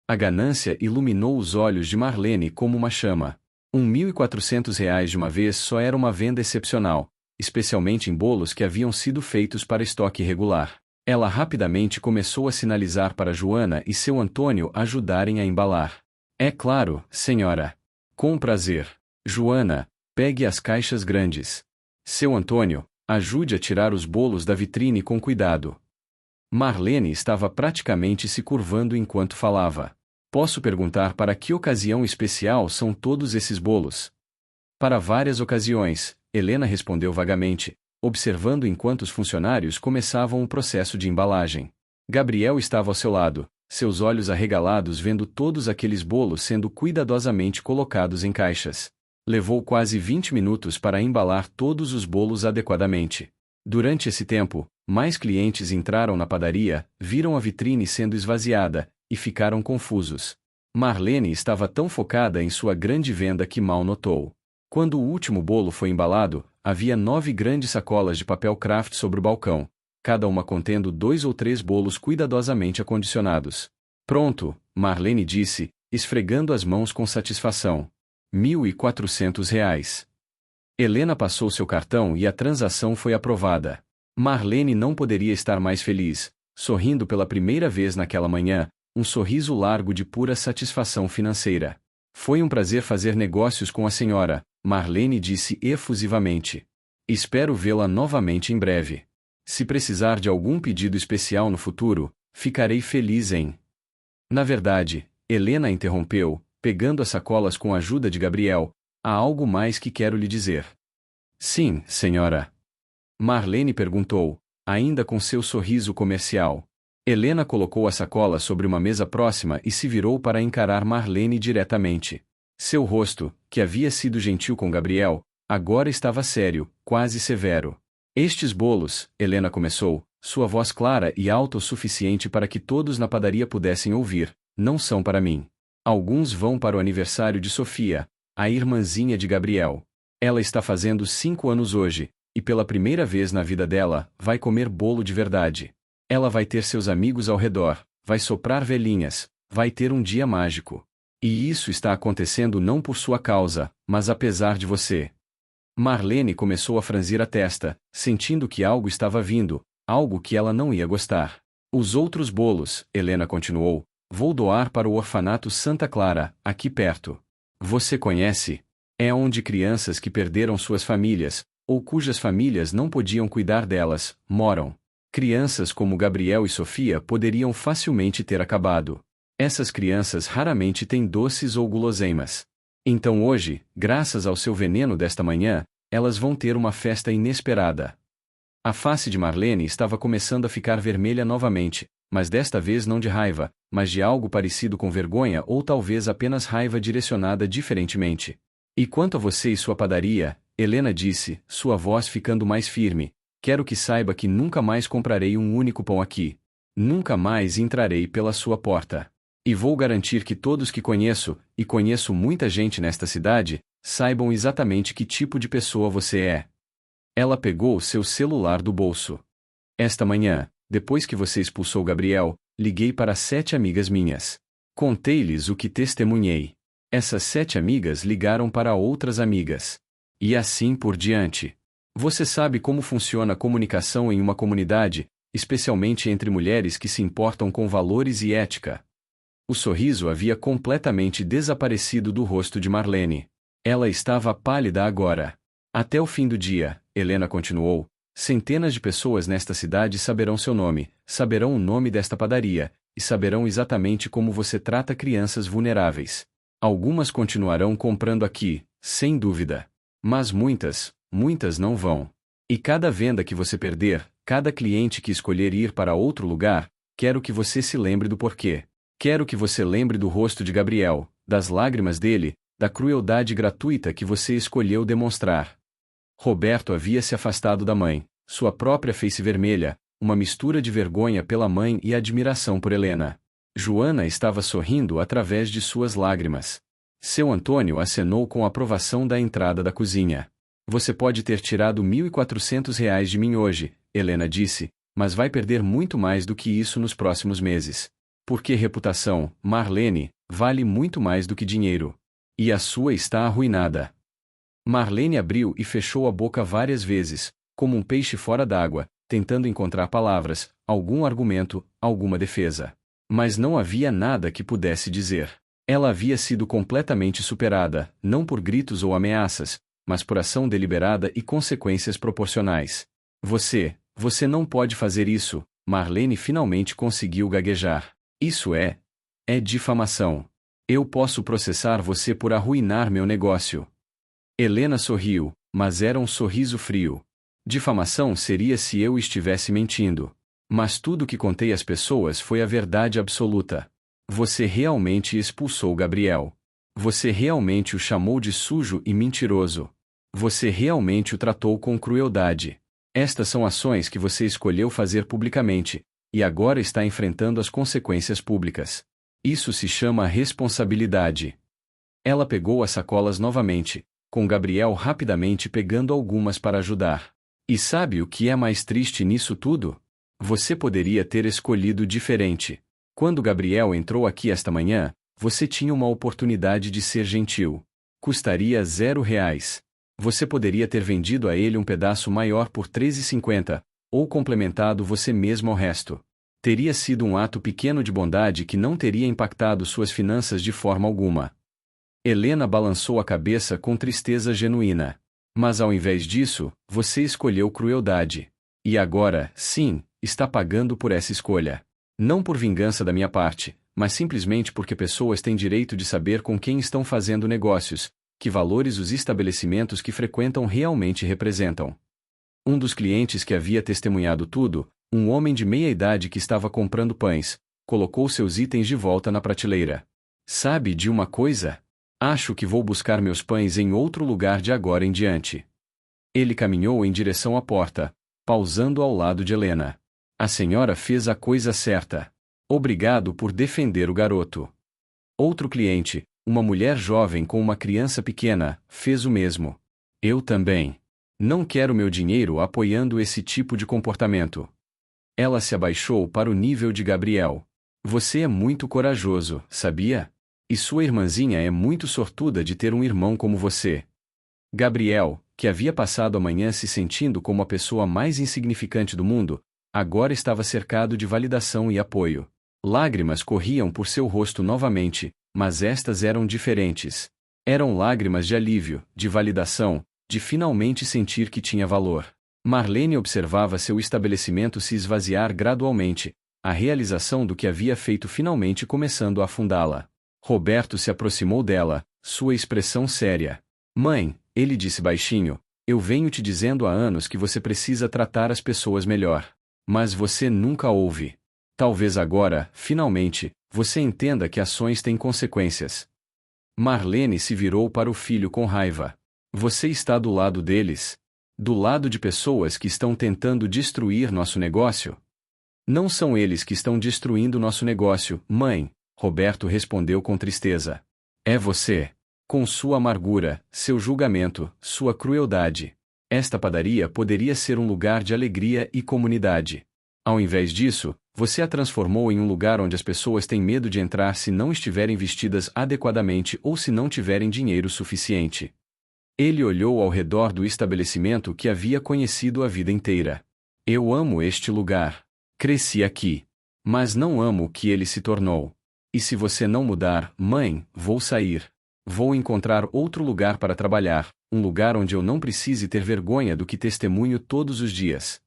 A ganância iluminou os olhos de Marlene como uma chama. R$ 1.400 de uma vez só era uma venda excepcional, especialmente em bolos que haviam sido feitos para estoque regular. Ela rapidamente começou a sinalizar para Joana e seu Antônio ajudarem a embalar. É claro, senhora. Com prazer. Joana, pegue as caixas grandes. Seu Antônio, ajude a tirar os bolos da vitrine com cuidado. Marlene estava praticamente se curvando enquanto falava. Posso perguntar para que ocasião especial são todos esses bolos? Para várias ocasiões, Helena respondeu vagamente, observando enquanto os funcionários começavam o processo de embalagem. Gabriel estava ao seu lado, seus olhos arregalados vendo todos aqueles bolos sendo cuidadosamente colocados em caixas. Levou quase 20 minutos para embalar todos os bolos adequadamente. Durante esse tempo, mais clientes entraram na padaria, viram a vitrine sendo esvaziada, e ficaram confusos. Marlene estava tão focada em sua grande venda que mal notou. Quando o último bolo foi embalado, havia 9 grandes sacolas de papel craft sobre o balcão, cada uma contendo 2 ou 3 bolos cuidadosamente acondicionados. Pronto, Marlene disse, esfregando as mãos com satisfação. R$ 1.400. Helena passou seu cartão e a transação foi aprovada. Marlene não poderia estar mais feliz, sorrindo pela primeira vez naquela manhã, um sorriso largo de pura satisfação financeira. Foi um prazer fazer negócios com a senhora, Marlene disse efusivamente. Espero vê-la novamente em breve. Se precisar de algum pedido especial no futuro, ficarei feliz em... Na verdade, Helena interrompeu, pegando as sacolas com a ajuda de Gabriel, há algo mais que quero lhe dizer. Sim, senhora. Marlene perguntou, ainda com seu sorriso comercial. Helena colocou a sacola sobre uma mesa próxima e se virou para encarar Marlene diretamente. Seu rosto, que havia sido gentil com Gabriel, agora estava sério, quase severo. Estes bolos, Helena começou, sua voz clara e alta o suficiente para que todos na padaria pudessem ouvir, não são para mim. Alguns vão para o aniversário de Sofia, a irmãzinha de Gabriel. Ela está fazendo 5 anos hoje, e pela primeira vez na vida dela, vai comer bolo de verdade. Ela vai ter seus amigos ao redor, vai soprar velhinhas, vai ter um dia mágico. E isso está acontecendo não por sua causa, mas apesar de você. Marlene começou a franzir a testa, sentindo que algo estava vindo, algo que ela não ia gostar. Os outros bolos, Helena continuou, vou doar para o orfanato Santa Clara, aqui perto. Você conhece? É onde crianças que perderam suas famílias, ou cujas famílias não podiam cuidar delas, moram. Crianças como Gabriel e Sofia poderiam facilmente ter acabado. Essas crianças raramente têm doces ou guloseimas. Então hoje, graças ao seu veneno desta manhã, elas vão ter uma festa inesperada. A face de Marlene estava começando a ficar vermelha novamente, mas desta vez não de raiva, mas de algo parecido com vergonha ou talvez apenas raiva direcionada diferentemente. E quanto a você e sua padaria, Helena disse, sua voz ficando mais firme, quero que saiba que nunca mais comprarei um único pão aqui. Nunca mais entrarei pela sua porta. E vou garantir que todos que conheço, e conheço muita gente nesta cidade, saibam exatamente que tipo de pessoa você é. Ela pegou seu celular do bolso. Esta manhã, depois que você expulsou Gabriel, liguei para 7 amigas minhas. Contei-lhes o que testemunhei. Essas 7 amigas ligaram para outras amigas. E assim por diante. Você sabe como funciona a comunicação em uma comunidade, especialmente entre mulheres que se importam com valores e ética. O sorriso havia completamente desaparecido do rosto de Marlene. Ela estava pálida agora. Até o fim do dia, Helena continuou, centenas de pessoas nesta cidade saberão seu nome, saberão o nome desta padaria, e saberão exatamente como você trata crianças vulneráveis. Algumas continuarão comprando aqui, sem dúvida. Mas muitas, muitas não vão. E cada venda que você perder, cada cliente que escolher ir para outro lugar, quero que você se lembre do porquê. Quero que você lembre do rosto de Gabriel, das lágrimas dele, da crueldade gratuita que você escolheu demonstrar. Roberto havia se afastado da mãe, sua própria face vermelha, uma mistura de vergonha pela mãe e admiração por Helena. Joana estava sorrindo através de suas lágrimas. Seu Antônio acenou com a aprovação da entrada da cozinha. Você pode ter tirado R$ 1.400 de mim hoje, Helena disse, mas vai perder muito mais do que isso nos próximos meses. Porque reputação, Marlene, vale muito mais do que dinheiro. E a sua está arruinada. Marlene abriu e fechou a boca várias vezes, como um peixe fora d'água, tentando encontrar palavras, algum argumento, alguma defesa. Mas não havia nada que pudesse dizer. Ela havia sido completamente superada, não por gritos ou ameaças, mas por ação deliberada e consequências proporcionais. Você não pode fazer isso, Marlene finalmente conseguiu gaguejar. Isso é difamação. Eu posso processar você por arruinar meu negócio. Helena sorriu, mas era um sorriso frio. Difamação seria se eu estivesse mentindo. Mas tudo que contei às pessoas foi a verdade absoluta. Você realmente expulsou Gabriel. Você realmente o chamou de sujo e mentiroso. Você realmente o tratou com crueldade. Estas são ações que você escolheu fazer publicamente, e agora está enfrentando as consequências públicas. Isso se chama responsabilidade. Ela pegou as sacolas novamente, com Gabriel rapidamente pegando algumas para ajudar. E sabe o que é mais triste nisso tudo? Você poderia ter escolhido diferente. Quando Gabriel entrou aqui esta manhã, você tinha uma oportunidade de ser gentil. Custaria R$0. Você poderia ter vendido a ele um pedaço maior por R$3,50, ou complementado você mesmo ao resto. Teria sido um ato pequeno de bondade que não teria impactado suas finanças de forma alguma. Helena balançou a cabeça com tristeza genuína. Mas ao invés disso, você escolheu crueldade. E agora, sim, está pagando por essa escolha. Não por vingança da minha parte, mas simplesmente porque pessoas têm direito de saber com quem estão fazendo negócios, que valores os estabelecimentos que frequentam realmente representam. Um dos clientes que havia testemunhado tudo, um homem de meia idade que estava comprando pães, colocou seus itens de volta na prateleira. Sabe de uma coisa? Acho que vou buscar meus pães em outro lugar de agora em diante. Ele caminhou em direção à porta, pausando ao lado de Helena. A senhora fez a coisa certa. Obrigado por defender o garoto. Outro cliente, uma mulher jovem com uma criança pequena, fez o mesmo. Eu também. Não quero meu dinheiro apoiando esse tipo de comportamento. Ela se abaixou para o nível de Gabriel. Você é muito corajoso, sabia? E sua irmãzinha é muito sortuda de ter um irmão como você. Gabriel, que havia passado a manhã se sentindo como a pessoa mais insignificante do mundo, agora estava cercado de validação e apoio. Lágrimas corriam por seu rosto novamente, mas estas eram diferentes. Eram lágrimas de alívio, de validação, de finalmente sentir que tinha valor. Marlene observava seu estabelecimento se esvaziar gradualmente, a realização do que havia feito finalmente começando a afundá-la. Roberto se aproximou dela, sua expressão séria. Mãe, ele disse baixinho, eu venho te dizendo há anos que você precisa tratar as pessoas melhor. Mas você nunca ouve. Talvez agora, finalmente, você entenda que ações têm consequências. Marlene se virou para o filho com raiva. Você está do lado deles? Do lado de pessoas que estão tentando destruir nosso negócio? Não são eles que estão destruindo nosso negócio, mãe, Roberto respondeu com tristeza. É você. Com sua amargura, seu julgamento, sua crueldade. Esta padaria poderia ser um lugar de alegria e comunidade. Ao invés disso, você a transformou em um lugar onde as pessoas têm medo de entrar se não estiverem vestidas adequadamente ou se não tiverem dinheiro suficiente. Ele olhou ao redor do estabelecimento que havia conhecido a vida inteira. Eu amo este lugar. Cresci aqui. Mas não amo o que ele se tornou. E se você não mudar, mãe, vou sair. Vou encontrar outro lugar para trabalhar, um lugar onde eu não precise ter vergonha do que testemunho todos os dias.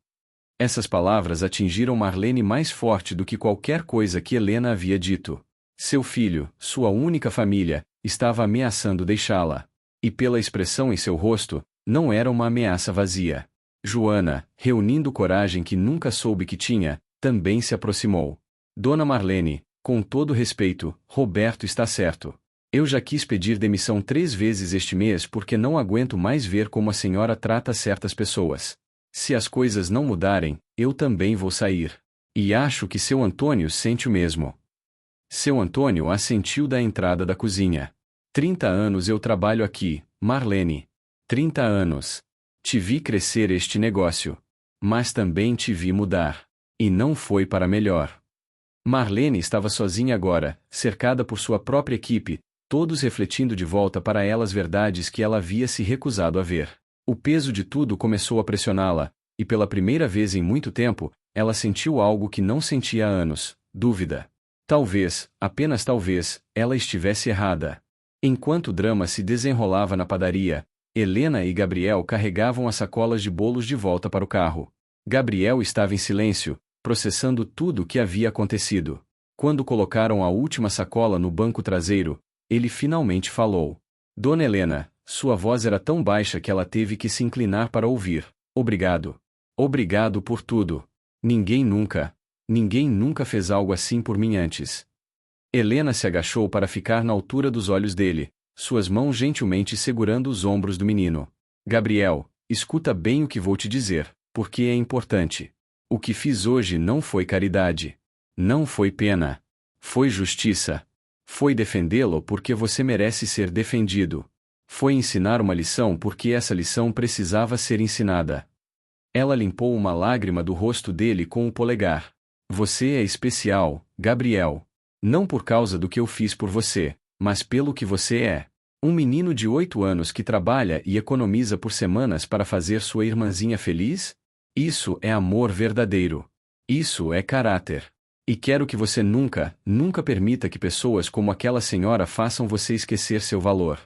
Essas palavras atingiram Marlene mais forte do que qualquer coisa que Helena havia dito. Seu filho, sua única família, estava ameaçando deixá-la. E pela expressão em seu rosto, não era uma ameaça vazia. Joana, reunindo coragem que nunca soube que tinha, também se aproximou. Dona Marlene, com todo respeito, Roberto está certo. Eu já quis pedir demissão 3 vezes este mês porque não aguento mais ver como a senhora trata certas pessoas. Se as coisas não mudarem, eu também vou sair. E acho que seu Antônio sente o mesmo. Seu Antônio assentiu da entrada da cozinha. 30 anos eu trabalho aqui, Marlene. 30 anos. Te vi crescer este negócio. Mas também te vi mudar. E não foi para melhor. Marlene estava sozinha agora, cercada por sua própria equipe, todos refletindo de volta para ela as verdades que ela havia se recusado a ver. O peso de tudo começou a pressioná-la, e pela primeira vez em muito tempo, ela sentiu algo que não sentia há anos: dúvida. Talvez, apenas talvez, ela estivesse errada. Enquanto o drama se desenrolava na padaria, Helena e Gabriel carregavam as sacolas de bolos de volta para o carro. Gabriel estava em silêncio, processando tudo o que havia acontecido. Quando colocaram a última sacola no banco traseiro, ele finalmente falou. Dona Helena, sua voz era tão baixa que ela teve que se inclinar para ouvir. Obrigado. Obrigado por tudo. Ninguém nunca fez algo assim por mim antes. Helena se agachou para ficar na altura dos olhos dele, suas mãos gentilmente segurando os ombros do menino. Gabriel, escuta bem o que vou te dizer, porque é importante. O que fiz hoje não foi caridade. Não foi pena. Foi justiça. Foi defendê-lo porque você merece ser defendido. Foi ensinar uma lição porque essa lição precisava ser ensinada. Ela limpou uma lágrima do rosto dele com o polegar. Você é especial, Gabriel. Não por causa do que eu fiz por você, mas pelo que você é. Um menino de 8 anos que trabalha e economiza por semanas para fazer sua irmãzinha feliz? Isso é amor verdadeiro. Isso é caráter. E quero que você nunca, nunca permita que pessoas como aquela senhora façam você esquecer seu valor.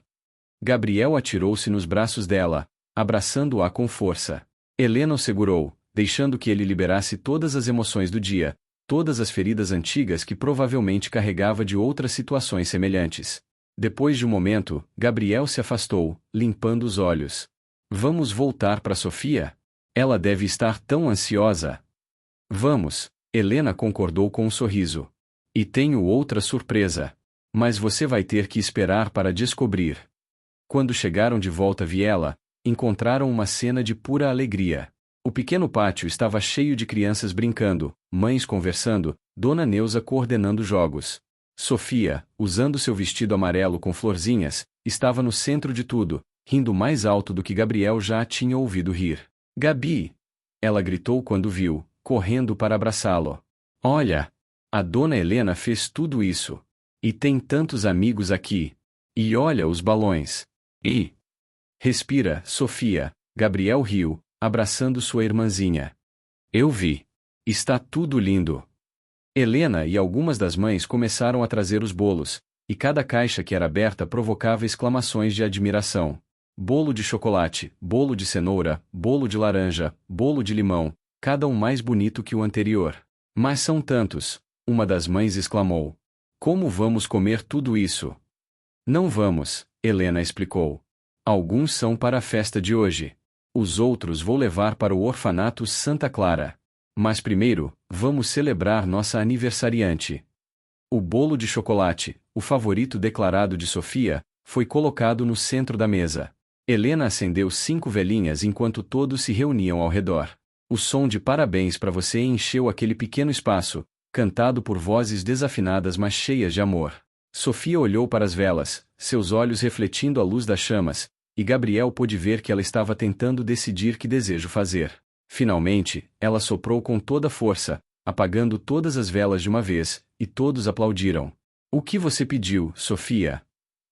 Gabriel atirou-se nos braços dela, abraçando-a com força. Helena o segurou, deixando que ele liberasse todas as emoções do dia, todas as feridas antigas que provavelmente carregava de outras situações semelhantes. Depois de um momento, Gabriel se afastou, limpando os olhos. Vamos voltar para Sofia? Ela deve estar tão ansiosa. Vamos, Helena concordou com um sorriso. E tenho outra surpresa. Mas você vai ter que esperar para descobrir. Quando chegaram de volta a Viela, encontraram uma cena de pura alegria. O pequeno pátio estava cheio de crianças brincando, mães conversando, Dona Neuza coordenando jogos. Sofia, usando seu vestido amarelo com florzinhas, estava no centro de tudo, rindo mais alto do que Gabriel já a tinha ouvido rir. Gabi! Ela gritou quando viu, correndo para abraçá-lo. Olha! A Dona Helena fez tudo isso. E tem tantos amigos aqui. E olha os balões. E... Respira, Sofia. Gabriel riu, abraçando sua irmãzinha. Eu vi. Está tudo lindo. Helena e algumas das mães começaram a trazer os bolos, e cada caixa que era aberta provocava exclamações de admiração. Bolo de chocolate, bolo de cenoura, bolo de laranja, bolo de limão, cada um mais bonito que o anterior. Mas são tantos, uma das mães exclamou. Como vamos comer tudo isso? Não vamos, Helena explicou. Alguns são para a festa de hoje. Os outros vou levar para o orfanato Santa Clara. Mas primeiro, vamos celebrar nossa aniversariante. O bolo de chocolate, o favorito declarado de Sofia, foi colocado no centro da mesa. Helena acendeu 5 velinhas enquanto todos se reuniam ao redor. O som de parabéns para você encheu aquele pequeno espaço, cantado por vozes desafinadas mas cheias de amor. Sofia olhou para as velas, seus olhos refletindo a luz das chamas, e Gabriel pôde ver que ela estava tentando decidir que desejo fazer. Finalmente, ela soprou com toda a força, apagando todas as velas de uma vez, e todos aplaudiram. O que você pediu, Sofia?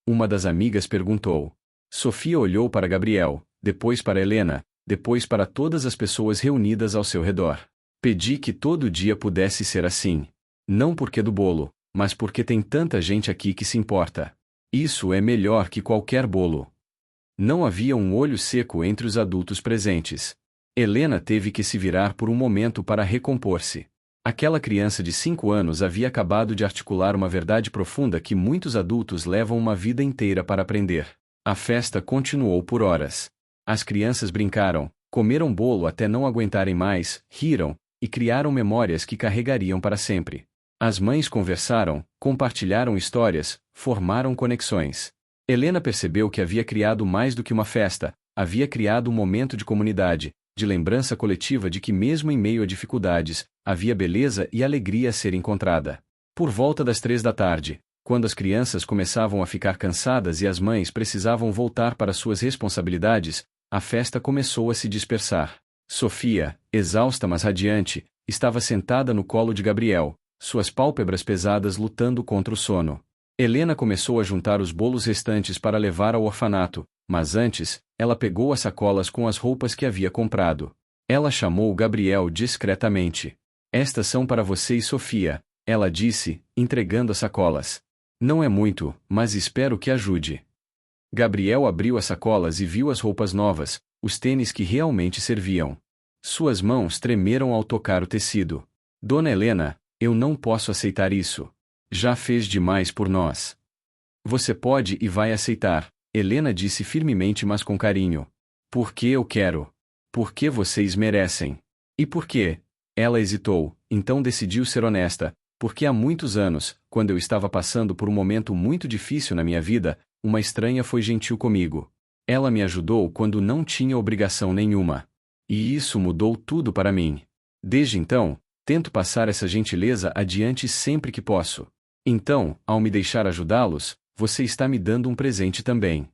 Uma das amigas perguntou. Sofia olhou para Gabriel, depois para Helena, depois para todas as pessoas reunidas ao seu redor. Pedi que todo dia pudesse ser assim. Não porque do bolo, mas porque tem tanta gente aqui que se importa. Isso é melhor que qualquer bolo. Não havia um olho seco entre os adultos presentes. Helena teve que se virar por um momento para recompor-se. Aquela criança de 5 anos havia acabado de articular uma verdade profunda que muitos adultos levam uma vida inteira para aprender. A festa continuou por horas. As crianças brincaram, comeram bolo até não aguentarem mais, riram, e criaram memórias que carregariam para sempre. As mães conversaram, compartilharam histórias, formaram conexões. Helena percebeu que havia criado mais do que uma festa, havia criado um momento de comunidade, de lembrança coletiva de que mesmo em meio a dificuldades, havia beleza e alegria a ser encontrada. Por volta das 3 da tarde, quando as crianças começavam a ficar cansadas e as mães precisavam voltar para suas responsabilidades, a festa começou a se dispersar. Sofia, exausta mas radiante, estava sentada no colo de Gabriel, suas pálpebras pesadas lutando contra o sono. Helena começou a juntar os bolos restantes para levar ao orfanato, mas antes, ela pegou as sacolas com as roupas que havia comprado. Ela chamou Gabriel discretamente. Estas são para você e Sofia, ela disse, entregando as sacolas. Não é muito, mas espero que ajude. Gabriel abriu as sacolas e viu as roupas novas, os tênis que realmente serviam. Suas mãos tremeram ao tocar o tecido. Dona Helena, eu não posso aceitar isso. Já fez demais por nós. Você pode e vai aceitar, Helena disse firmemente mas com carinho. Porque eu quero. Porque vocês merecem. E por quê? Ela hesitou, então decidiu ser honesta. Porque há muitos anos, quando eu estava passando por um momento muito difícil na minha vida, uma estranha foi gentil comigo. Ela me ajudou quando não tinha obrigação nenhuma. E isso mudou tudo para mim. Desde então, tento passar essa gentileza adiante sempre que posso. Então, ao me deixar ajudá-los, você está me dando um presente também.